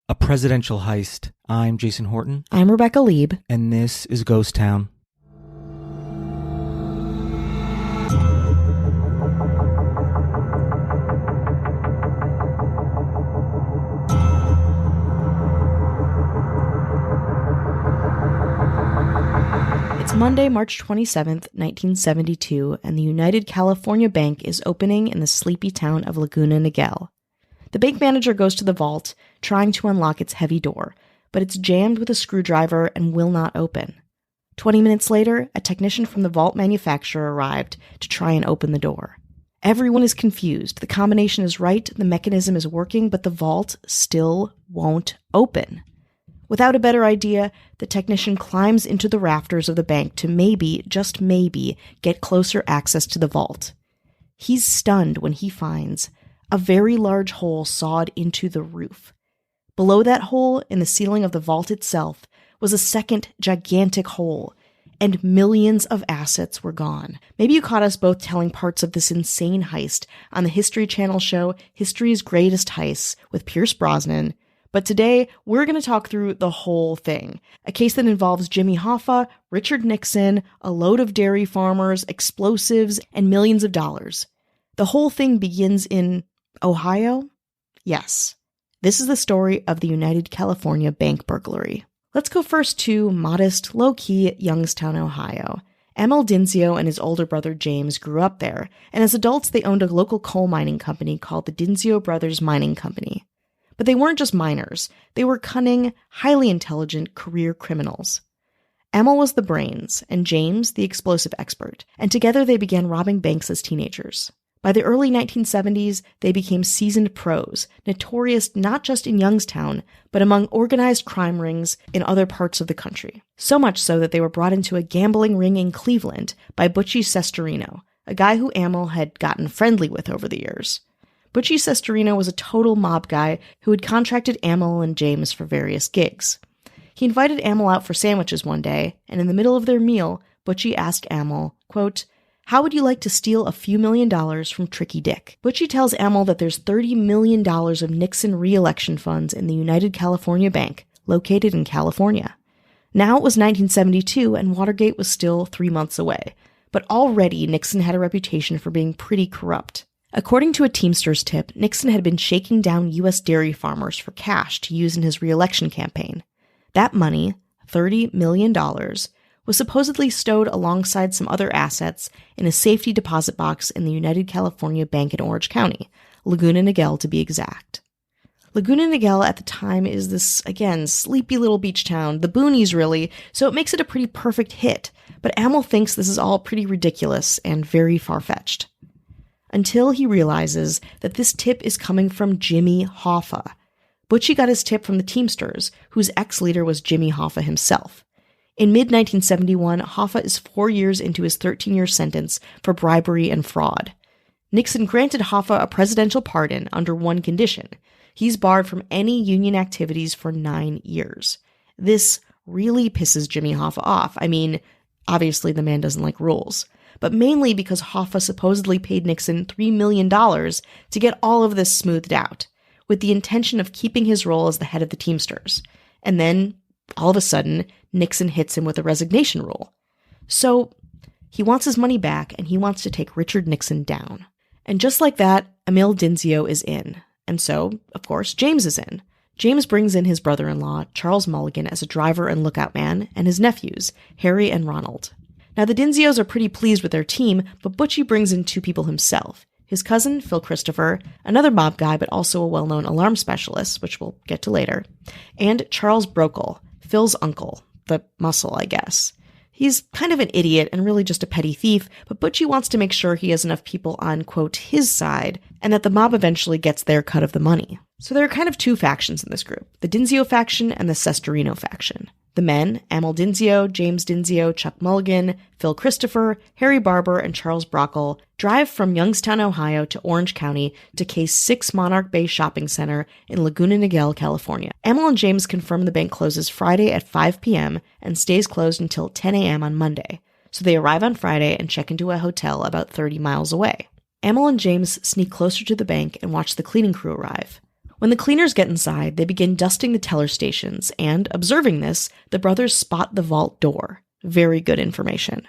A presidential heist. I'm Jason Horton. I'm Rebecca Lieb. And this is Ghost Town. It's Monday, March 27th, 1972, and the United California Bank is opening in the sleepy town of Laguna Niguel. The bank manager goes to the vault, trying to unlock its heavy door, but it's jammed with a screwdriver and will not open. 20 minutes later, a technician from the vault manufacturer arrived to try and open the door. Everyone is confused. The combination is right, the mechanism is working, but the vault still won't open. Without a better idea, the technician climbs into the rafters of the bank to maybe, just maybe, get closer access to the vault. He's stunned when he finds a very large hole sawed into the roof. Below that hole, in the ceiling of the vault itself, was a second gigantic hole, and millions of assets were gone. Maybe you caught us both telling parts of this insane heist on the History Channel show History's Greatest Heists with Pierce Brosnan, but today we're going to talk through the whole thing. A case that involves Jimmy Hoffa, Richard Nixon, a load of dairy farmers, explosives, and millions of dollars. The whole thing begins in Ohio? Yes. This is the story of the United California bank burglary. Let's go first to modest, low-key Youngstown, Ohio. Emil Dinzio and his older brother James grew up there, and as adults they owned a local coal mining company called the Dinzio Brothers Mining Company. But they weren't just miners. They were cunning, highly intelligent career criminals. Emil was the brains, and James the explosive expert, and together they began robbing banks as teenagers. By the early 1970s, they became seasoned pros, notorious not just in Youngstown, but among organized crime rings in other parts of the country. So much so that they were brought into a gambling ring in Cleveland by Butchie Sestorino, a guy who Emil had gotten friendly with over the years. Butchie Sestorino was a total mob guy who had contracted Emil and James for various gigs. He invited Emil out for sandwiches one day, and in the middle of their meal, Butchie asked Emil, quote, "How would you like to steal a few $1,000,000 from Tricky Dick?" Butchie tells Emil that there's $30 million of Nixon re-election funds in the United California Bank, located in California. Now it was 1972 and Watergate was still 3 months away, but already Nixon had a reputation for being pretty corrupt. According to a Teamsters tip, Nixon had been shaking down U.S. dairy farmers for cash to use in his re-election campaign. That money, $30 million, was supposedly stowed alongside some other assets in a safety deposit box in the United California Bank in Orange County, Laguna Niguel to be exact. Laguna Niguel at the time is this, again, sleepy little beach town, the boonies really, so it makes it a pretty perfect hit, but Emil thinks this is all pretty ridiculous and very far-fetched. Until he realizes that this tip is coming from Jimmy Hoffa. Butchie got his tip from the Teamsters, whose ex-leader was Jimmy Hoffa himself. In mid-1971, Hoffa is 4 years into his 13-year sentence for bribery and fraud. Nixon granted Hoffa a presidential pardon under one condition. He's barred from any union activities for 9 years. This really pisses Jimmy Hoffa off. I mean, obviously the man doesn't like rules, but mainly because Hoffa supposedly paid Nixon $3 million to get all of this smoothed out, with the intention of keeping his role as the head of the Teamsters. And then, all of a sudden, Nixon hits him with a resignation rule. So, he wants his money back, and he wants to take Richard Nixon down. And just like that, Emil Dinzio is in. And so, of course, James is in. James brings in his brother-in-law, Charles Mulligan, as a driver and lookout man, and his nephews, Harry and Ronald. Now, the Dinzios are pretty pleased with their team, but Butchie brings in 2 people himself. His cousin, Phil Christopher, another mob guy but also a well-known alarm specialist, which we'll get to later, and Charles Brokel, Phil's uncle, the muscle, I guess. He's kind of an idiot and really just a petty thief, but Butchie wants to make sure he has enough people on, quote, his side, and that the mob eventually gets their cut of the money. So there are kind of 2 factions in this group, the Dinzio faction and the Sestorino faction. The men, Emil Dinzio, James Dinzio, Chuck Mulligan, Phil Christopher, Harry Barber, and Charles Brockle, drive from Youngstown, Ohio to Orange County to Case 6 Monarch Bay Shopping Center in Laguna Niguel, California. Emil and James confirm the bank closes Friday at 5 p.m. and stays closed until 10 a.m. on Monday, so they arrive on Friday and check into a hotel about 30 miles away. Emil and James sneak closer to the bank and watch the cleaning crew arrive. When the cleaners get inside, they begin dusting the teller stations, and, observing this, the brothers spot the vault door. Very good information.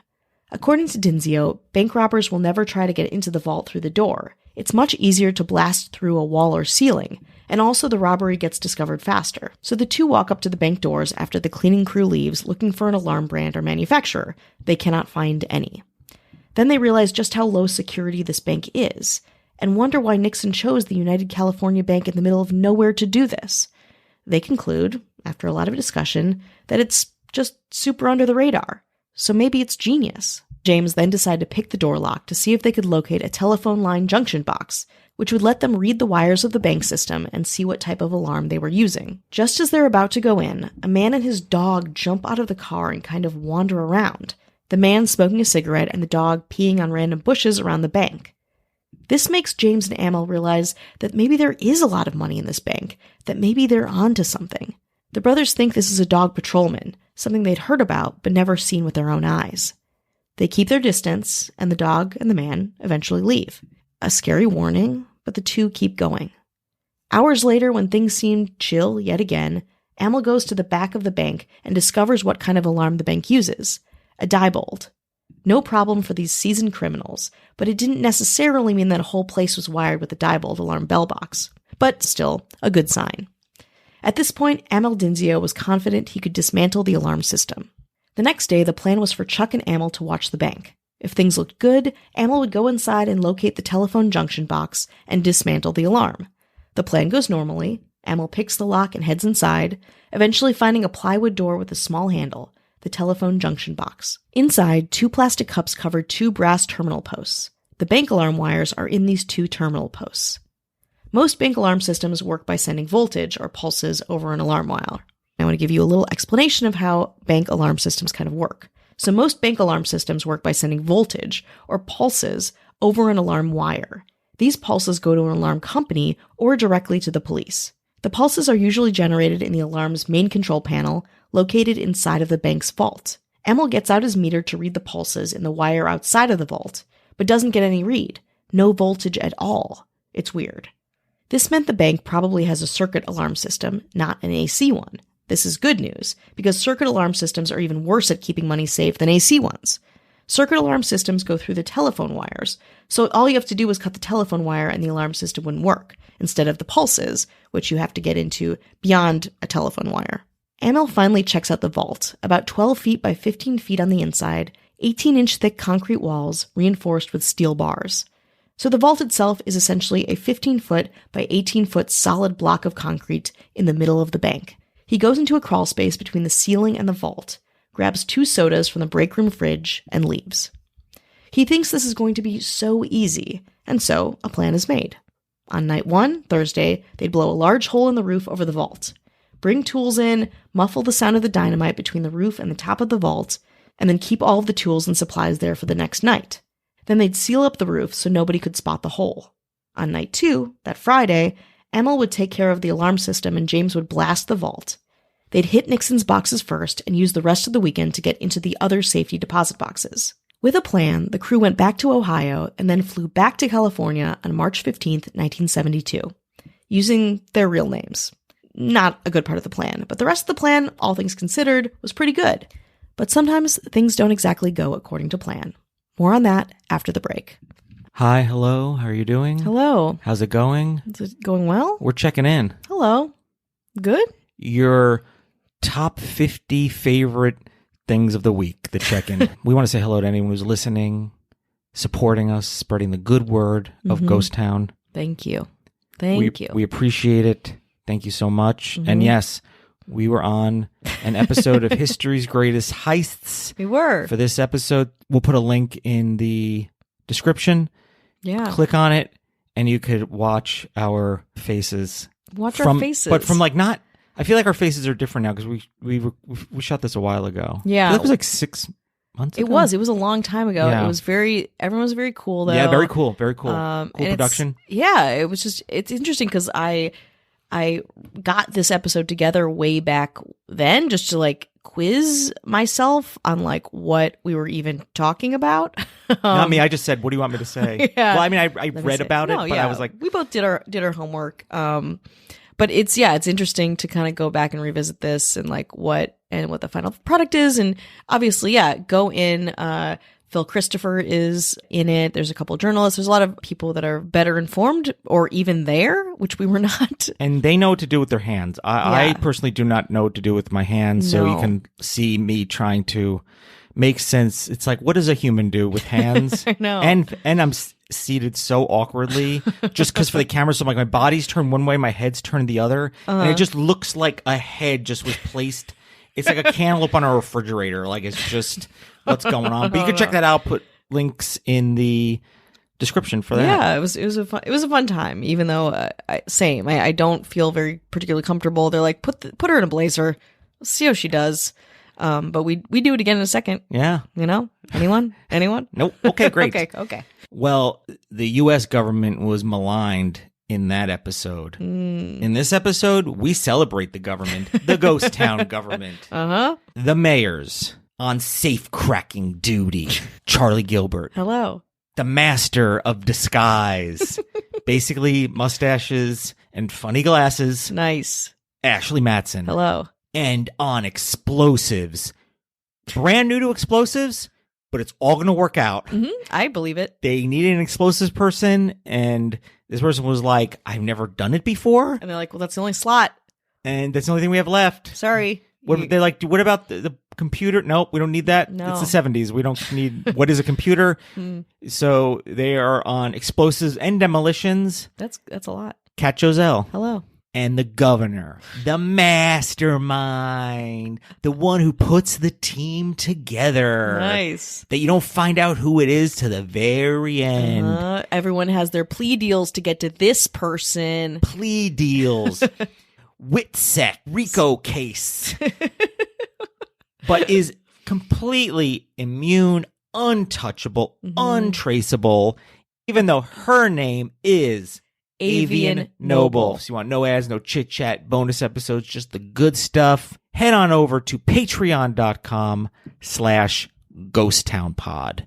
According to Dinzio, bank robbers will never try to get into the vault through the door. It's much easier to blast through a wall or ceiling, and also the robbery gets discovered faster. So the two walk up to the bank doors after the cleaning crew leaves, looking for an alarm brand or manufacturer. They cannot find any. Then they realize just how low security this bank is, and wonder why Nixon chose the United California Bank in the middle of nowhere to do this. They conclude, after a lot of discussion, that it's just super under the radar. So maybe it's genius. James then decided to pick the door lock to see if they could locate a telephone line junction box, which would let them read the wires of the bank system and see what type of alarm they were using. Just as they're about to go in, a man and his dog jump out of the car and kind of wander around. The man smoking a cigarette and the dog peeing on random bushes around the bank. This makes James and Amel realize that maybe there is a lot of money in this bank, that maybe they're onto something. The brothers think this is a dog patrolman, something they'd heard about but never seen with their own eyes. They keep their distance, and the dog and the man eventually leave. A scary warning, but the two keep going. Hours later, when things seem chill yet again, Amel goes to the back of the bank and discovers what kind of alarm the bank uses. A Diebold. No problem for these seasoned criminals, but it didn't necessarily mean that a whole place was wired with a Diebold alarm bell box. But still, a good sign. At this point, Amel Dinzio was confident he could dismantle the alarm system. The next day, the plan was for Chuck and Amel to watch the bank. If things looked good, Amel would go inside and locate the telephone junction box and dismantle the alarm. The plan goes normally. Amel picks the lock and heads inside, eventually finding a plywood door with a small handle, the telephone junction box. Inside, 2 plastic cups cover 2 brass terminal posts. The bank alarm wires are in these 2 terminal posts. Most bank alarm systems work by sending voltage or pulses over an alarm wire. I want to give you a little explanation of how bank alarm systems kind of work. So most bank alarm systems work by sending voltage or pulses over an alarm wire. These pulses go to an alarm company or directly to the police. The pulses are usually generated in the alarm's main control panel, located inside of the bank's vault. Amel gets out his meter to read the pulses in the wire outside of the vault, but doesn't get any read. No voltage at all. It's weird. This meant the bank probably has a circuit alarm system, not an AC one. This is good news, because circuit alarm systems are even worse at keeping money safe than AC ones. Circuit alarm systems go through the telephone wires, so all you have to do is cut the telephone wire and the alarm system wouldn't work, instead of the pulses, which you have to get into beyond a telephone wire. Amel finally checks out the vault, about 12 feet by 15 feet on the inside, 18-inch thick concrete walls reinforced with steel bars. So the vault itself is essentially a 15-foot by 18-foot solid block of concrete in the middle of the bank. He goes into a crawl space between the ceiling and the vault, grabs 2 sodas from the break room fridge, and leaves. He thinks this is going to be so easy, and so a plan is made. On night 1, Thursday, they'd blow a large hole in the roof over the vault, bring tools in, muffle the sound of the dynamite between the roof and the top of the vault, and then keep all of the tools and supplies there for the next night. Then they'd seal up the roof so nobody could spot the hole. On night 2, that Friday, Amel would take care of the alarm system and James would blast the vault. They'd hit Nixon's boxes first and use the rest of the weekend to get into the other safety deposit boxes. With a plan, the crew went back to Ohio and then flew back to California on March 15th, 1972, using their real names. Not a good part of the plan, but the rest of the plan, all things considered, was pretty good. But sometimes things don't exactly go according to plan. More on that after the break. Hi, hello, how are you doing? Hello. How's it going? Is it going well? We're checking in. Hello. Good? Your top 50 favorite things of the week, the check-in. We want to say hello to anyone who's listening, supporting us, spreading the good word of Ghost Town. Thank you. Thank you. We appreciate it. Thank you so much. And yes, we were on an episode of History's Greatest Heists. We were. For this episode, we'll put a link in the description. Yeah. Click on it, and you could watch our faces. Watch our faces. But from like not... I feel like our faces are different now because we shot this a while ago. Yeah. It was like 6 months ago. It was a long time ago. Yeah. It was everyone was very cool though. Yeah, very cool. Very cool. Cool production. It's interesting because I got this episode together way back then just to like quiz myself on like what we were even talking about. Not me. I just said, what do you want me to say? Yeah. Well, I mean, I read about it, but I was like, we both did our homework. But it's interesting to kind of go back and revisit this and like what the final product is. And obviously, go in. Phil Christopher is in it. There's a couple of journalists. There's a lot of people that are better informed or even there, which we were not. And they know what to do with their hands. I personally do not know what to do with my hands. So you can see me trying to make sense. It's like, what does a human do with hands? I know. And I'm seated so awkwardly just because for the camera. So like my body's turned one way, my head's turned the other. And it just looks like a head just was placed. It's like a cantaloupe on a refrigerator. Like it's just what's going on. But you can check that out. Put links in the description for that. Yeah, it was a fun time. Even though I don't feel very particularly comfortable. They're like put her in a blazer. Let's see how she does. But we do it again in a second. Yeah. You know? Anyone? Nope. Okay, great. Okay. Well, the U.S. government was maligned in that episode. In this episode, we celebrate the government, the ghost town government. The mayors on safe cracking duty. Charlie Gilbert. Hello. The master of disguise. Basically, mustaches and funny glasses. Nice. Ashley Matson. Hello. And on explosives. Brand new to explosives, but it's all going to work out. I believe it. They needed an explosives person, and this person was like, I've never done it before. And they're like, well, that's the only slot. And that's the only thing we have left. Sorry. They're like, what about the computer? Nope, we don't need that. No. It's the 70s. We don't need, what is a computer? So they are on explosives and demolitions. That's a lot. Kat Joselle. Hello. And the governor, the mastermind, the one who puts the team together. Nice. That you don't find out who it is to the very end. Everyone has their plea deals to get to this person. Plea deals. Witsec, RICO case. But is completely immune, untouchable, untraceable, even though her name is Avian Noble. So you want no ads, no chit chat, bonus episodes, just the good stuff. Head on over to patreon.com/ghosttownpod.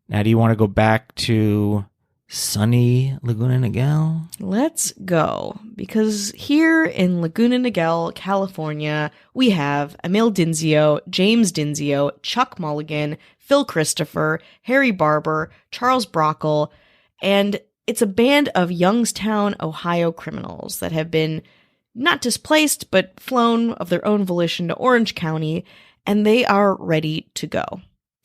Now, do you want to go back to sunny Laguna Niguel? Let's go. Because here in Laguna Niguel, California, we have Emil Dinzio, James Dinzio, Chuck Mulligan, Phil Christopher, Harry Barber, Charles Brockle, and it's a band of Youngstown, Ohio criminals that have been not displaced, but flown of their own volition to Orange County, and they are ready to go.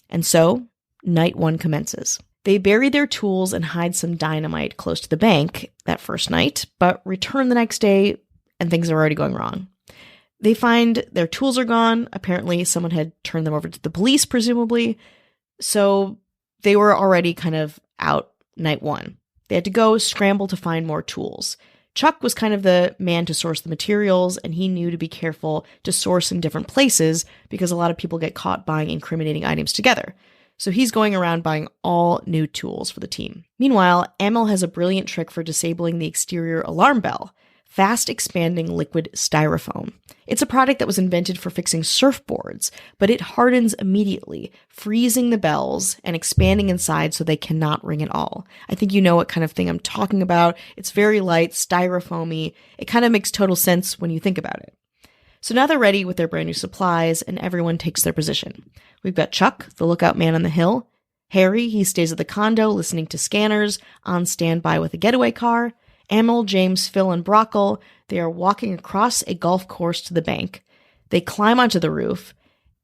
And so, night one commences. They bury their tools and hide some dynamite close to the bank that first night, but return the next day, and things are already going wrong. They find their tools are gone. Apparently, someone had turned them over to the police, presumably. So, they were already kind of out night one. They had to go scramble to find more tools. Chuck was kind of the man to source the materials, and he knew to be careful to source in different places because a lot of people get caught buying incriminating items together. So he's going around buying all new tools for the team. Meanwhile, Amel has a brilliant trick for disabling the exterior alarm bell. Fast expanding liquid styrofoam. It's a product that was invented for fixing surfboards, but it hardens immediately, freezing the bells and expanding inside so they cannot ring at all. I think you know what kind of thing I'm talking about. It's very light, styrofoamy. It kind of makes total sense when you think about it. So now they're ready with their brand new supplies, and everyone takes their position. We've got Chuck, the lookout man on the hill. Harry, he stays at the condo listening to scanners, on standby with a getaway car. Amel, James, Phil, and Brockle, they are walking across a golf course to the bank. They climb onto the roof,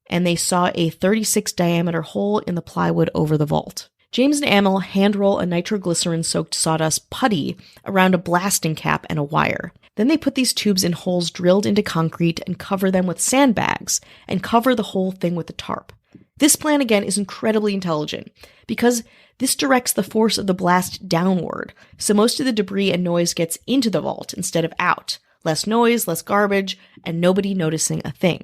and they saw a 36 diameter hole in the plywood over the vault. James and Amel hand-roll a nitroglycerin-soaked sawdust putty around a blasting cap and a wire. Then they put these tubes in holes drilled into concrete and cover them with sandbags, and cover the whole thing with a tarp. This plan, again, is incredibly intelligent, because this directs the force of the blast downward, so most of the debris and noise gets into the vault instead of out. Less noise, less garbage, and nobody noticing a thing.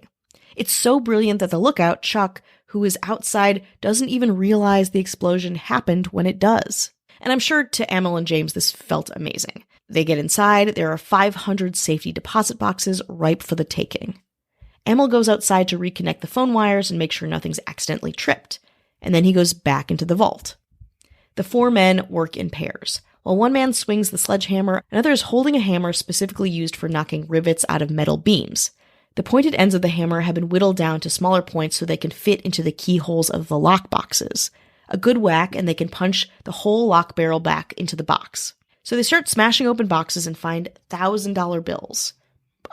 It's so brilliant that the lookout, Chuck, who is outside, doesn't even realize the explosion happened when it does. And I'm sure to Amel and James this felt amazing. They get inside, there are 500 safety deposit boxes ripe for the taking. Amel goes outside to reconnect the phone wires and make sure nothing's accidentally tripped. And then he goes back into the vault. The 4 men work in pairs. While one man swings the sledgehammer, another is holding a hammer specifically used for knocking rivets out of metal beams. The pointed ends of the hammer have been whittled down to smaller points so they can fit into the keyholes of the lock boxes. A good whack and they can punch the whole lock barrel back into the box. So they start smashing open boxes and find $1,000 bills.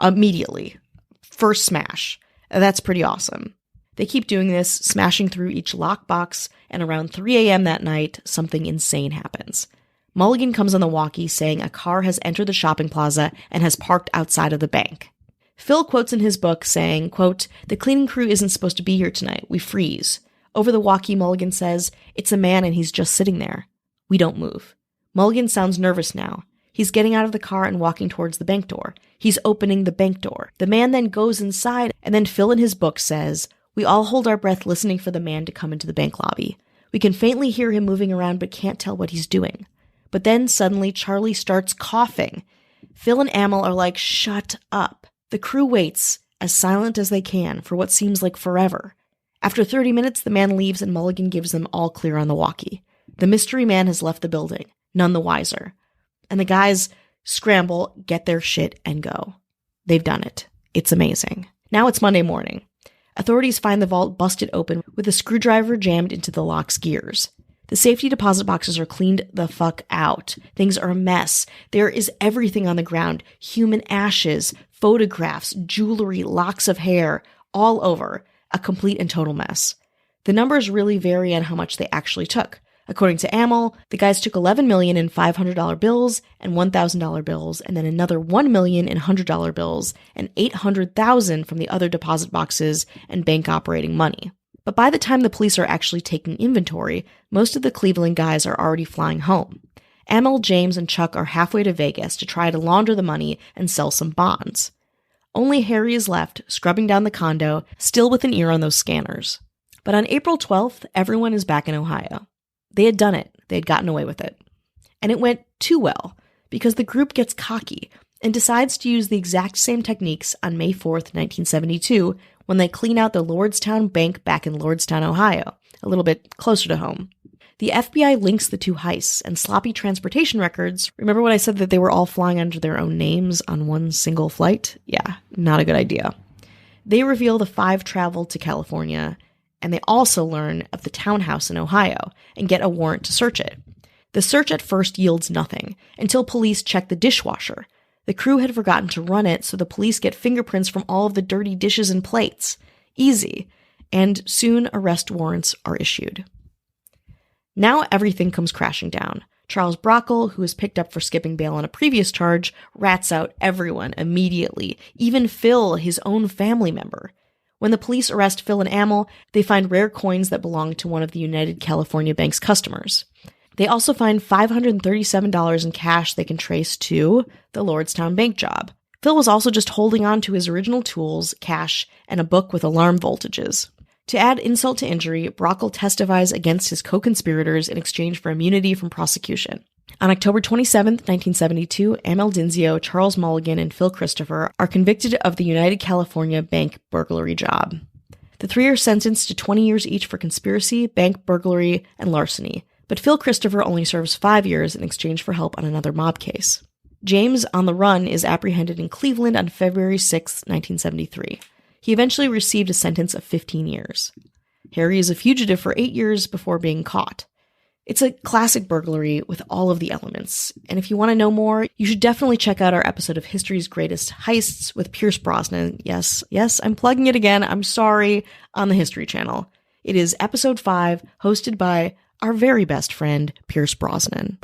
Immediately. First smash. That's pretty awesome. They keep doing this, smashing through each lockbox, and around 3 a.m. that night, something insane happens. Mulligan comes on the walkie saying a car has entered the shopping plaza and has parked outside of the bank. Phil quotes in his book saying, quote, "The cleaning crew isn't supposed to be here tonight. We freeze." Over the walkie, Mulligan says, "It's a man and he's just sitting there. We don't move." Mulligan sounds nervous now. He's getting out of the car and walking towards the bank door. He's opening the bank door. The man then goes inside, and then Phil in his book says, "We all hold our breath listening for the man to come into the bank lobby. We can faintly hear him moving around but can't tell what he's doing." But then suddenly Charlie starts coughing. Phil and Amel are like, "Shut up." The crew waits, as silent as they can, for what seems like forever. After 30 minutes, the man leaves and Mulligan gives them all clear on the walkie. The mystery man has left the building, none the wiser. And the guys scramble, get their shit, and go. They've done it. It's amazing. Now it's Monday morning. Authorities find the vault busted open with a screwdriver jammed into the lock's gears. The safety deposit boxes are cleaned the fuck out. Things are a mess. There is everything on the ground. Human ashes, photographs, jewelry, locks of hair, all over. A complete and total mess. The numbers really vary on how much they actually took. According to Amel, the guys took $11 million in $500 bills and $1,000 bills, and then another $1 million in $100 bills and $800,000 from the other deposit boxes and bank operating money. But by the time the police are actually taking inventory, most of the Cleveland guys are already flying home. Amel, James, and Chuck are halfway to Vegas to try to launder the money and sell some bonds. Only Harry is left, scrubbing down the condo, still with an ear on those scanners. But on April 12th, everyone is back in Ohio. They had done it. They had gotten away with it. And it went too well, because the group gets cocky and decides to use the exact same techniques on May 4th, 1972, when they clean out the Lordstown Bank back in Lordstown, Ohio, a little bit closer to home. The FBI links the 2 heists and sloppy transportation records. Remember when I said that they were all flying under their own names on one single flight? Yeah, not a good idea. They reveal the 5 traveled to California, and they also learn of the townhouse in Ohio and get a warrant to search it. The search at first yields nothing, until police check the dishwasher. The crew had forgotten to run it, so the police get fingerprints from all of the dirty dishes and plates. Easy. And soon arrest warrants are issued. Now everything comes crashing down. Charles Brockle, who was picked up for skipping bail on a previous charge, rats out everyone immediately, even Phil, his own family member. When the police arrest Phil and Amel, they find rare coins that belong to one of the United California Bank's customers. They also find $537 in cash they can trace to the Lordstown Bank job. Phil was also just holding on to his original tools, cash, and a book with alarm voltages. To add insult to injury, Brockle testifies against his co-conspirators in exchange for immunity from prosecution. On October 27, 1972, Amel Dinzio, Charles Mulligan, and Phil Christopher are convicted of the United California Bank burglary job. The 3 are sentenced to 20 years each for conspiracy, bank burglary, and larceny, but Phil Christopher only serves 5 years in exchange for help on another mob case. James, on the run, is apprehended in Cleveland on February 6, 1973. He eventually received a sentence of 15 years. Harry is a fugitive for 8 years before being caught. It's a classic burglary with all of the elements, and if you want to know more, you should definitely check out our episode of History's Greatest Heists with Pierce Brosnan. Yes, I'm plugging it again, I'm sorry, on the History Channel. It is episode 5, hosted by our very best friend, Pierce Brosnan.